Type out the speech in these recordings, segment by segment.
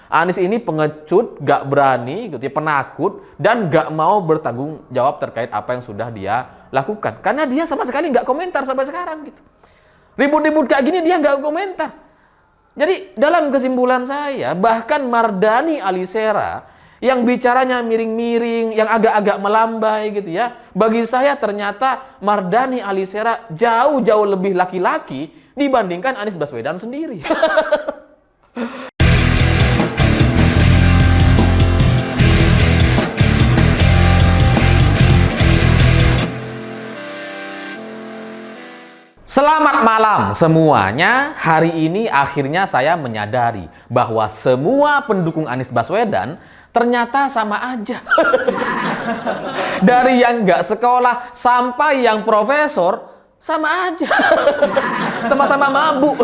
Anies ini pengecut, gak berani, gitu ya, penakut, dan gak mau bertanggung jawab terkait apa yang sudah dia lakukan. Karena dia sama sekali gak komentar sampai sekarang gitu. Ribut-ribut kayak gini dia gak komentar. Jadi dalam kesimpulan saya, bahkan Mardhani Alisera yang bicaranya miring-miring, yang agak-agak melambai gitu ya. Bagi saya ternyata Mardhani Alisera jauh-jauh lebih laki-laki dibandingkan Anies Baswedan sendiri. Selamat malam semuanya. Hari ini akhirnya saya menyadari bahwa semua pendukung Anies Baswedan ternyata sama aja. Dari yang nggak sekolah sampai yang profesor sama aja. Sama-sama mabuk.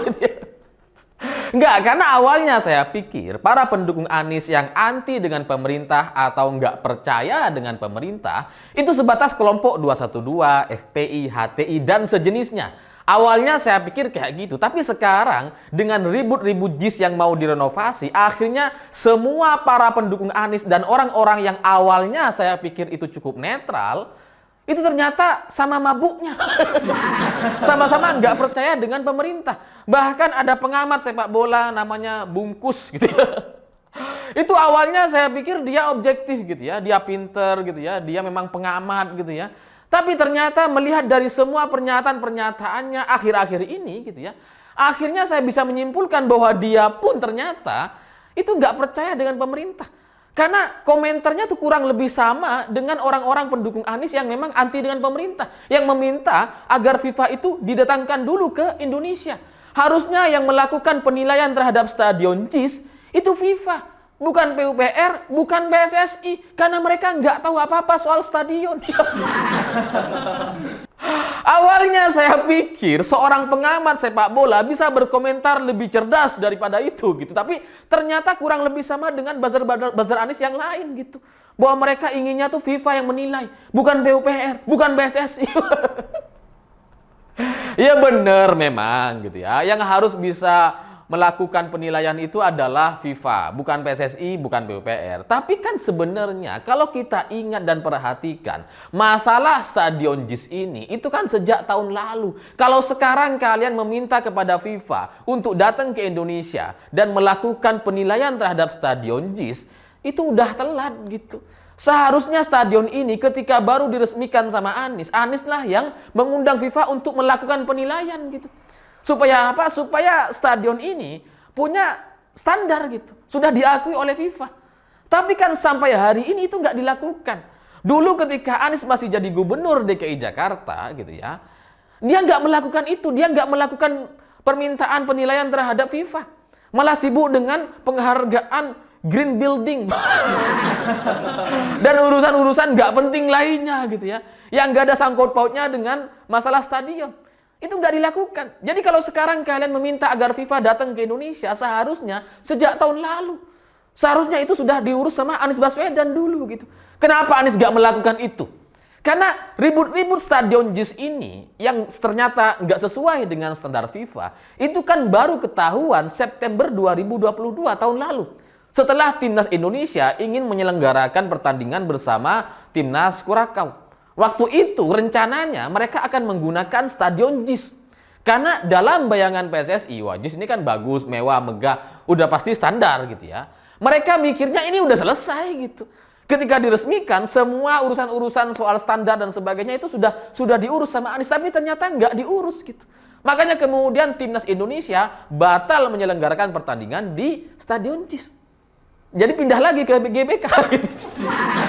Nggak, karena awalnya saya pikir para pendukung Anies yang anti dengan pemerintah atau nggak percaya dengan pemerintah itu sebatas kelompok 212, FPI, HTI, dan sejenisnya. Awalnya saya pikir kayak gitu, tapi sekarang dengan ribut-ribut JIS yang mau direnovasi, akhirnya semua para pendukung Anies dan orang-orang yang awalnya saya pikir itu cukup netral, itu ternyata sama mabuknya. Sama-sama nggak percaya dengan pemerintah. Bahkan ada pengamat sepak bola namanya Bungkus gitu ya. Itu awalnya saya pikir dia objektif gitu ya, dia pinter gitu ya, dia memang pengamat gitu ya. Tapi ternyata melihat dari semua pernyataan-pernyataannya akhir-akhir ini gitu ya, akhirnya saya bisa menyimpulkan bahwa dia pun ternyata itu nggak percaya dengan pemerintah. Karena komentarnya tuh kurang lebih sama dengan orang-orang pendukung Anies yang memang anti dengan pemerintah. Yang meminta agar FIFA itu didatangkan dulu ke Indonesia. Harusnya yang melakukan penilaian terhadap stadion JIS itu FIFA. Bukan PUPR, bukan PSSI. Karena mereka nggak tahu apa-apa soal stadion. Awalnya saya pikir seorang pengamat sepak bola bisa berkomentar lebih cerdas daripada itu gitu. Tapi ternyata kurang lebih sama dengan buzzer Anies yang lain gitu. Bahwa mereka inginnya tuh FIFA yang menilai, bukan PUPR, bukan PSSI. Ya benar memang gitu ya. Yang harus bisa melakukan penilaian itu adalah FIFA, bukan PSSI, bukan PUPR. Tapi kan sebenarnya kalau kita ingat dan perhatikan, masalah stadion JIS ini itu kan sejak tahun lalu. Kalau sekarang kalian meminta kepada FIFA untuk datang ke Indonesia dan melakukan penilaian terhadap stadion JIS, itu udah telat gitu. Seharusnya stadion ini ketika baru diresmikan sama Anies, Anies lah yang mengundang FIFA untuk melakukan penilaian gitu. Supaya apa? Supaya stadion ini punya standar gitu. Sudah diakui oleh FIFA. Tapi kan sampai hari ini itu nggak dilakukan. Dulu ketika Anies masih jadi gubernur DKI Jakarta gitu ya, dia nggak melakukan itu. Dia nggak melakukan permintaan penilaian terhadap FIFA. Malah sibuk dengan penghargaan green building. Dan urusan-urusan nggak penting lainnya gitu ya. Yang nggak ada sangkut pautnya dengan masalah stadion. Itu nggak dilakukan. Jadi kalau sekarang kalian meminta agar FIFA datang ke Indonesia, seharusnya sejak tahun lalu. Seharusnya itu sudah diurus sama Anies Baswedan dulu gitu. Kenapa Anies nggak melakukan itu? Karena ribut-ribut stadion JIS ini yang ternyata nggak sesuai dengan standar FIFA, itu kan baru ketahuan September 2022 tahun lalu. Setelah Timnas Indonesia ingin menyelenggarakan pertandingan bersama Timnas Kurakau. Waktu itu rencananya mereka akan menggunakan stadion JIS. Karena dalam bayangan PSSI, wah JIS ini kan bagus, mewah, megah, udah pasti standar gitu ya. Mereka mikirnya ini udah selesai gitu. Ketika diresmikan, semua urusan-urusan soal standar dan sebagainya itu sudah diurus sama Anies. Tapi ternyata nggak diurus gitu. Makanya kemudian Timnas Indonesia batal menyelenggarakan pertandingan di stadion JIS. Jadi pindah lagi ke GBK gitu.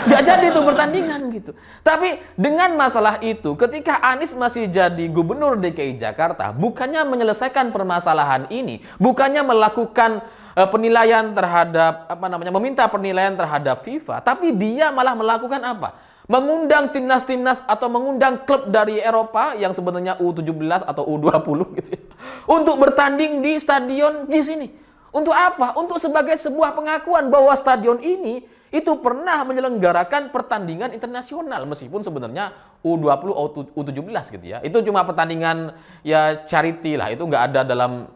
Gak jadi itu pertandingan gitu. Tapi dengan masalah itu, ketika Anies masih jadi gubernur DKI Jakarta, bukannya menyelesaikan permasalahan ini, bukannya melakukan penilaian terhadap meminta penilaian terhadap FIFA, tapi dia malah melakukan apa? Mengundang timnas-timnas atau mengundang klub dari Eropa yang sebenarnya U17 atau U20 gitu ya, untuk bertanding di stadion JIS ini. Untuk apa? Untuk sebagai sebuah pengakuan bahwa stadion ini itu pernah menyelenggarakan pertandingan internasional meskipun sebenarnya U20 U17 gitu ya. Itu cuma pertandingan ya charity lah, itu nggak ada dalam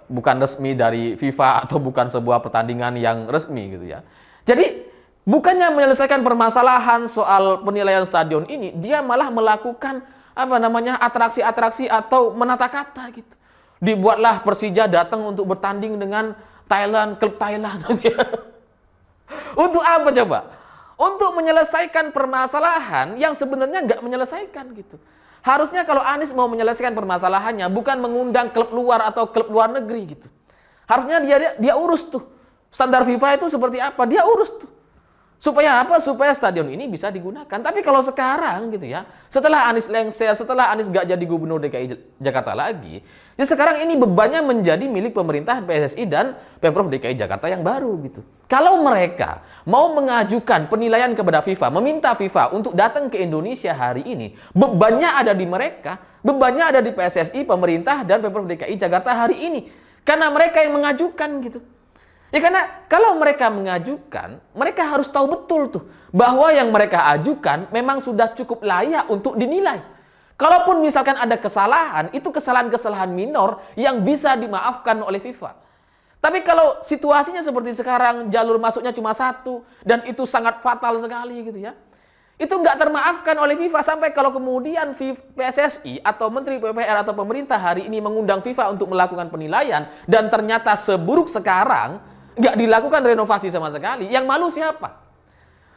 bukan resmi dari FIFA atau bukan sebuah pertandingan yang resmi gitu ya. Jadi bukannya menyelesaikan permasalahan soal penilaian stadion ini, dia malah melakukan atraksi-atraksi atau menata kata gitu. Dibuatlah Persija datang untuk bertanding dengan Thailand, klub Thailand gitu ya. Untuk apa coba? Untuk menyelesaikan permasalahan yang sebenarnya nggak menyelesaikan gitu. Harusnya kalau Anies mau menyelesaikan permasalahannya bukan mengundang klub luar atau klub luar negeri gitu. Harusnya dia urus tuh. Standar FIFA itu seperti apa? Dia urus tuh. Supaya apa? Supaya stadion ini bisa digunakan. Tapi kalau sekarang gitu ya, setelah Anies lengser, setelah Anies gak jadi gubernur DKI Jakarta lagi, jadi sekarang ini bebannya menjadi milik pemerintah PSSI dan Pemprov DKI Jakarta yang baru gitu. Kalau mereka mau mengajukan penilaian kepada FIFA, meminta FIFA untuk datang ke Indonesia hari ini, bebannya ada di mereka, bebannya ada di PSSI, pemerintah dan Pemprov DKI Jakarta hari ini. Karena mereka yang mengajukan gitu. Ya karena kalau mereka mengajukan, mereka harus tahu betul tuh bahwa yang mereka ajukan memang sudah cukup layak untuk dinilai. Kalaupun misalkan ada kesalahan, itu kesalahan-kesalahan minor yang bisa dimaafkan oleh FIFA. Tapi kalau situasinya seperti sekarang, jalur masuknya cuma satu dan itu sangat fatal sekali gitu ya. Itu nggak termaafkan oleh FIFA sampai kalau kemudian PSSI atau Menteri PUPR atau pemerintah hari ini mengundang FIFA untuk melakukan penilaian dan ternyata seburuk sekarang, nggak dilakukan renovasi sama sekali. Yang malu siapa?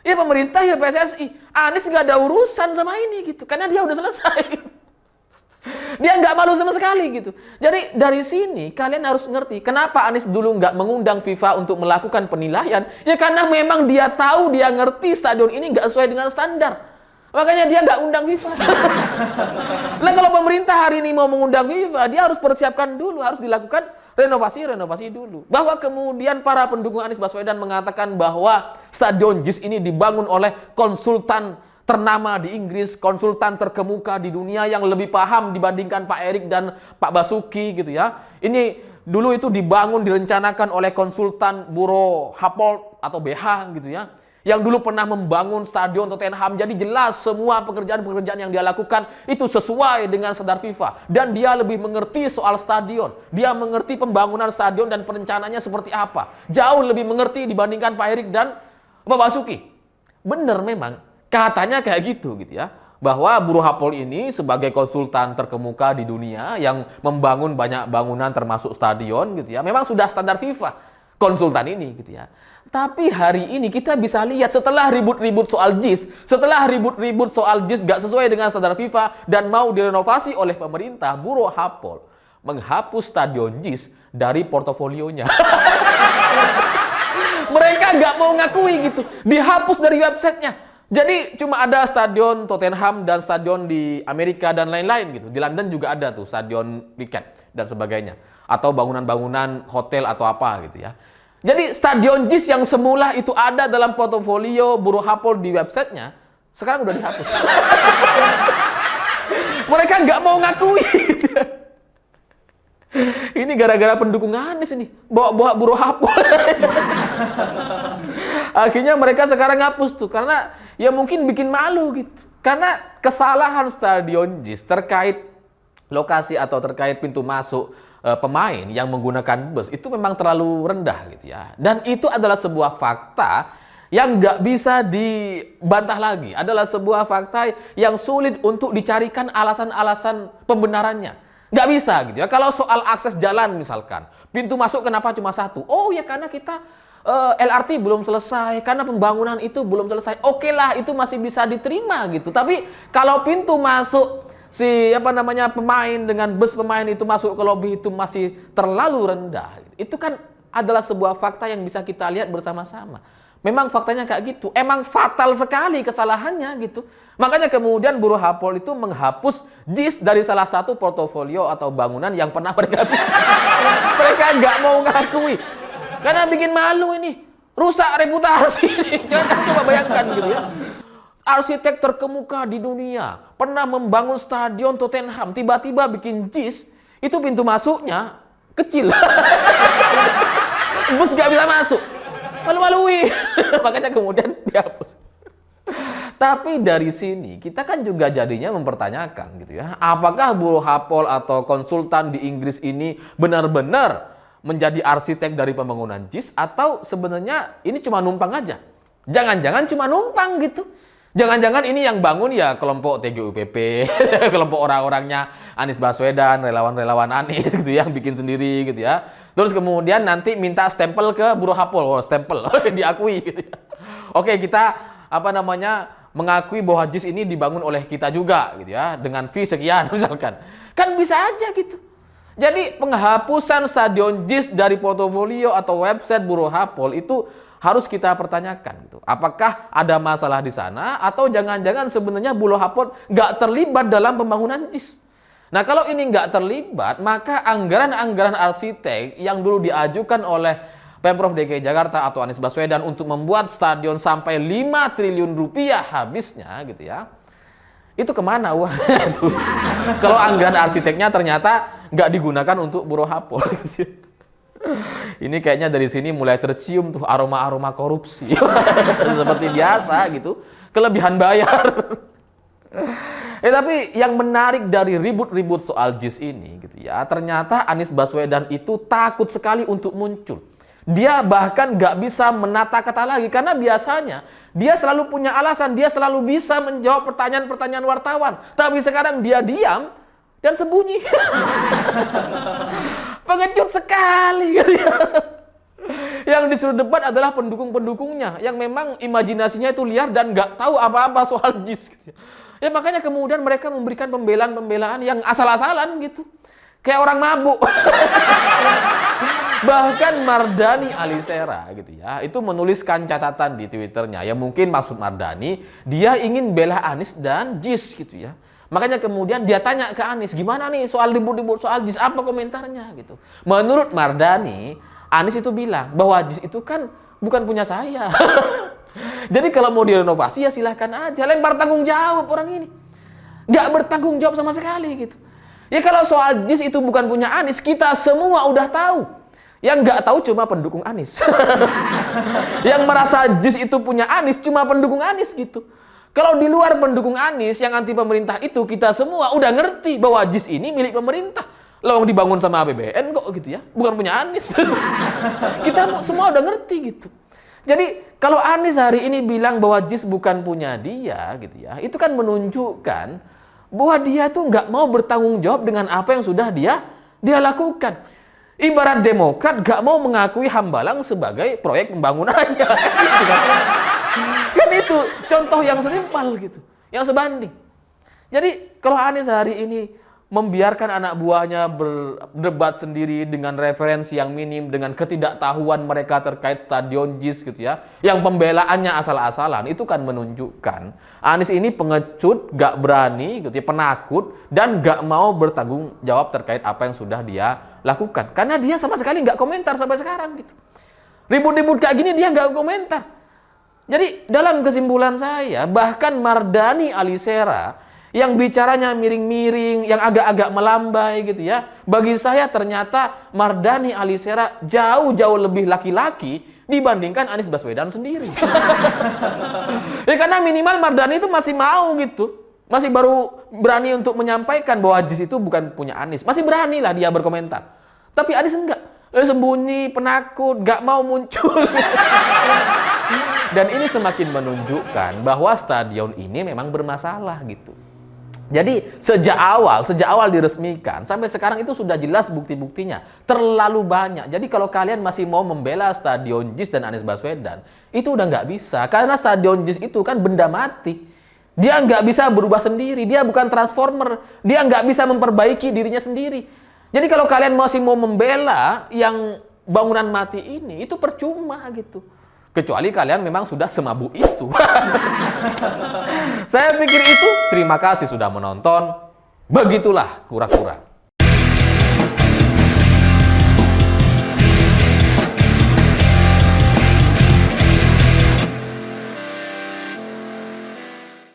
Ya pemerintah, ya PSSI. Anies nggak ada urusan sama ini gitu, karena dia udah selesai. Dia nggak malu sama sekali gitu. Jadi dari sini kalian harus ngerti kenapa Anies dulu nggak mengundang FIFA untuk melakukan penilaian. Ya karena memang dia tahu, dia ngerti stadion ini nggak sesuai dengan standar. Makanya dia nggak undang FIFA. Nah kalau pemerintah hari ini mau mengundang FIFA, dia harus persiapkan dulu, harus dilakukan renovasi dulu. Bahwa kemudian para pendukung Anies Baswedan mengatakan bahwa Stadion JIS ini dibangun oleh konsultan ternama di Inggris, konsultan terkemuka di dunia yang lebih paham dibandingkan Pak Erik dan Pak Basuki gitu ya. Ini dulu itu dibangun, direncanakan oleh konsultan Buro Happold atau BH gitu ya. Yang dulu pernah membangun stadion Tottenham. Jadi jelas semua pekerjaan-pekerjaan yang dia lakukan itu sesuai dengan standar FIFA. Dan dia lebih mengerti soal stadion. Dia mengerti pembangunan stadion dan perencanaannya seperti apa. Jauh lebih mengerti dibandingkan Pak Erik dan Pak Basuki. Benar memang. Katanya kayak gitu ya. Bahwa Buro Happold ini sebagai konsultan terkemuka di dunia yang membangun banyak bangunan termasuk stadion gitu ya. Memang sudah standar FIFA konsultan ini gitu ya. Tapi hari ini kita bisa lihat setelah ribut-ribut soal JIS, setelah ribut-ribut soal JIS gak sesuai dengan standar FIFA dan mau direnovasi oleh pemerintah, Buro Happold menghapus stadion JIS dari portofolionya. Mereka gak mau ngakui gitu, dihapus dari websitenya. Jadi cuma ada stadion Tottenham dan stadion di Amerika dan lain-lain gitu. Di London juga ada tuh stadion Wicket dan sebagainya. Atau bangunan-bangunan hotel atau apa gitu ya. Jadi stadion JIS yang semula itu ada dalam portofolio Buro Happold di websitenya, sekarang udah dihapus. Mereka nggak mau ngakui. Ini gara-gara pendukung Anies ini, bawa-bawa Buro Happold. Akhirnya mereka sekarang ngapus tuh, karena ya mungkin bikin malu gitu. Karena kesalahan stadion JIS terkait lokasi atau terkait pintu masuk pemain yang menggunakan bus itu memang terlalu rendah gitu ya. Dan itu adalah sebuah fakta yang nggak bisa dibantah lagi. Adalah sebuah fakta yang sulit untuk dicarikan alasan-alasan pembenarannya. Nggak bisa gitu ya. Kalau soal akses jalan misalkan, pintu masuk kenapa cuma satu? Oh ya karena kita LRT belum selesai, karena pembangunan itu belum selesai. Oke lah, itu masih bisa diterima gitu. Tapi kalau pintu masuk pemain dengan bus pemain itu masuk ke lobi itu masih terlalu rendah. Itu kan adalah sebuah fakta yang bisa kita lihat bersama-sama. Memang faktanya kayak gitu. Emang fatal sekali kesalahannya gitu. Makanya kemudian Buro Happold itu menghapus JIS dari salah satu portofolio atau bangunan yang pernah mereka bikin. Mereka nggak mau ngakui. Karena bikin malu ini. Rusak reputasi ini. Coba bayangkan gitu ya. Arsitek terkemuka di dunia pernah membangun stadion Tottenham, tiba-tiba bikin JIS, itu pintu masuknya kecil. Bus gak bisa masuk. Malu-malui. Makanya kemudian dihapus. Tapi dari sini kita kan juga jadinya mempertanyakan gitu ya. Apakah buruh hapol atau konsultan di Inggris ini benar-benar menjadi arsitek dari pembangunan JIS atau sebenarnya ini cuma numpang aja? Jangan-jangan cuma numpang gitu. Jangan-jangan ini yang bangun ya kelompok TGUPP, kelompok orang-orangnya Anies Baswedan, relawan-relawan Anies gitu ya, yang bikin sendiri gitu ya. Terus kemudian nanti minta stempel ke buruh hapol, stempel diakui gitu ya. Oke, kita mengakui bahwa JIS ini dibangun oleh kita juga gitu ya, dengan fee sekian misalkan. Kan bisa aja gitu. Jadi penghapusan stadion JIS dari portofolio atau website buruh hapol itu harus kita pertanyakan gitu. Apakah ada masalah di sana atau jangan-jangan sebenarnya buruh hapol nggak terlibat dalam pembangunan JIS? Nah, kalau ini nggak terlibat, maka anggaran-anggaran arsitek yang dulu diajukan oleh Pemprov DKI Jakarta atau Anies Baswedan untuk membuat stadion sampai 5 triliun rupiah habisnya gitu ya. Itu kemana uang itu? Kalau anggaran arsiteknya ternyata nggak digunakan untuk buruh hapol. Ini kayaknya dari sini mulai tercium tuh aroma-aroma korupsi. Seperti biasa gitu, kelebihan bayar. Tapi yang menarik dari ribut-ribut soal JIS ini gitu ya, ternyata Anies Baswedan itu takut sekali untuk muncul. Dia bahkan nggak bisa menata kata lagi karena biasanya dia selalu punya alasan, dia selalu bisa menjawab pertanyaan-pertanyaan wartawan. Tapi sekarang dia diam dan sembunyi. Pengecut sekali gitu ya. Yang disuruh debat adalah pendukung-pendukungnya yang memang imajinasinya itu liar dan nggak tahu apa-apa soal JIS gitu ya. Ya makanya kemudian mereka memberikan pembelaan-pembelaan yang asal-asalan gitu. Kayak orang mabuk. Bahkan Mardhani Alisera gitu ya, itu menuliskan catatan di Twitternya. Ya mungkin maksud Mardhani, dia ingin bela Anies dan JIS gitu ya. Makanya kemudian dia tanya ke Anies, gimana nih soal ribut-ribut soal JIS, apa komentarnya gitu. Menurut Mardhani, Anies itu bilang bahwa JIS itu kan bukan punya saya. Jadi kalau mau direnovasi ya silahkan aja, lempar tanggung jawab orang ini. Nggak bertanggung jawab sama sekali gitu. Ya kalau soal JIS itu bukan punya Anies, kita semua udah tahu. Yang nggak tahu cuma pendukung Anies. Yang merasa JIS itu punya Anies cuma pendukung Anies gitu. Kalau di luar pendukung Anies yang anti pemerintah itu, kita semua udah ngerti bahwa JIS ini milik pemerintah. Loh, dibangun sama APBN kok gitu ya, bukan punya Anies. Kita semua udah ngerti gitu. Jadi kalau Anies hari ini bilang bahwa JIS bukan punya dia gitu ya, itu kan menunjukkan bahwa dia tuh nggak mau bertanggung jawab dengan apa yang sudah dia lakukan. Ibarat Demokrat nggak mau mengakui Hambalang sebagai proyek pembangunannya. Gitu kan. Kan itu contoh yang setimpal gitu, yang sebanding. Jadi kalau Anies hari ini membiarkan anak buahnya berdebat sendiri dengan referensi yang minim, dengan ketidaktahuan mereka terkait stadion JIS gitu ya, yang pembelaannya asal-asalan, itu kan menunjukkan Anies ini pengecut, gak berani gitu ya, penakut, dan gak mau bertanggung jawab terkait apa yang sudah dia lakukan. Karena dia sama sekali gak komentar sampai sekarang gitu. Ribut-ribut kayak gini dia gak komentar. Jadi dalam kesimpulan saya, bahkan Mardhani Alisera yang bicaranya miring-miring, yang agak-agak melambai gitu ya, bagi saya ternyata Mardhani Alisera jauh-jauh lebih laki-laki dibandingkan Anies Baswedan sendiri. Ya karena minimal Mardhani itu masih mau gitu, masih baru berani untuk menyampaikan bahwa JIS itu bukan punya Anies, masih berani lah dia berkomentar. Tapi Anies enggak, sembunyi, penakut, gak mau muncul. Dan ini semakin menunjukkan bahwa stadion ini memang bermasalah gitu. Jadi sejak awal diresmikan sampai sekarang itu sudah jelas bukti-buktinya, terlalu banyak. Jadi kalau kalian masih mau membela stadion JIS dan Anies Baswedan, itu udah nggak bisa, karena stadion JIS itu kan benda mati. Dia nggak bisa berubah sendiri, dia bukan transformer, dia nggak bisa memperbaiki dirinya sendiri. Jadi kalau kalian masih mau membela yang bangunan mati ini, itu percuma gitu. Kecuali kalian memang sudah semabuk itu. Saya pikir itu. Terima kasih sudah menonton. Begitulah kura-kura.